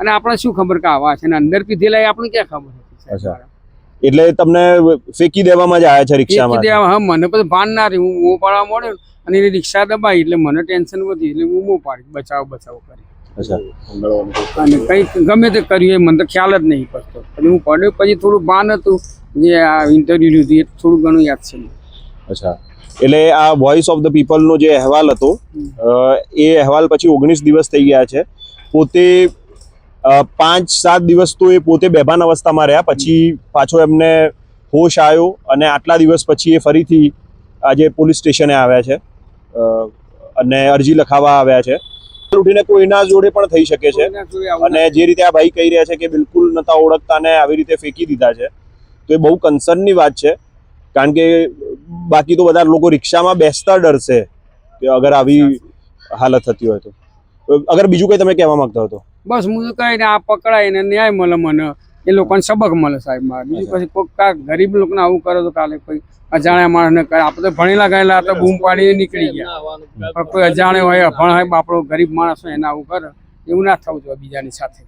અને આપણે શું ખબર કે આવા છે ને અંદર પીધેલા આપણે ક્યાં ખબર હતી? અચ્છા, એટલે તમને ફેંકી દેવામાં જ આવ્યા છે રિક્ષામાં? હા, મને પછી ભાન ના રહ્યું, હું પાડવા મળ્યો અને એની રિક્ષા દબાઈ એટલે મને ટેન્શન વધી એટલે હું મો પાડી બચાવ કરી. અચ્છા, અને કંઈક ગમે તે કર્યું એ મને તો ખ્યાલ જ નહીં પડતો. પછી હું પડ્યો પછી થોડું ભાન હતું, જે આ ઇન્ટરવ્યુ લીધું એ થોડું ઘણું યાદ છે. અચ્છા, એટલે આ વોઇસ ઓફ ધ પીપલનો જે અહેવાલ હતો એ અહેવાલ પછી 19 દિવસ થઈ ગયા છે. પોતે 5-7 દિવસ તો એ પોતે બેભાન અવસ્થામાં રહ્યા, પછી પાછો એમને હોશ આવ્યો અને આટલા દિવસ પછી એ ફરીથી આજે પોલીસ સ્ટેશને આવ્યા છે અને અરજી લખાવવા આવ્યા છે. ઉઠીને કોઈના જોડે પણ થઈ શકે છે અને જે રીતે આ ભાઈ કહી રહ્યા છે કે બિલકુલ નતા ઓળખતા ને આવી રીતે ફેંકી દીધા છે, તો એ બહુ કન્સર્નની વાત છે. કારણ કે બાકી તો બધા લોકો રિક્ષામાં બેસતા ડરશે કે અગર આવી હાલત થતી હોય તો. અગર બીજું કંઈ તમે કહેવા માંગતા હો તો? બસ હું તો કહીને આ પકડાય ને ન્યાય મળે, મને એ લોકોને સબક મળે સાહેબ. મારે બીજું પછી કોઈ ગરીબ લોકોને આવું કરે તો કાલે કોઈ અજાણ્યા માણસને કરે. આપણે તો ભણેલા ગયેલા તો બૂમ પાડીને નીકળી ગયા, પણ કોઈ અજાણ્યો હોય, અભણ હોય, આપણો ગરીબ માણસ હોય એને આવું કરે, એવું ના થવું જોઈએ બીજાની સાથે.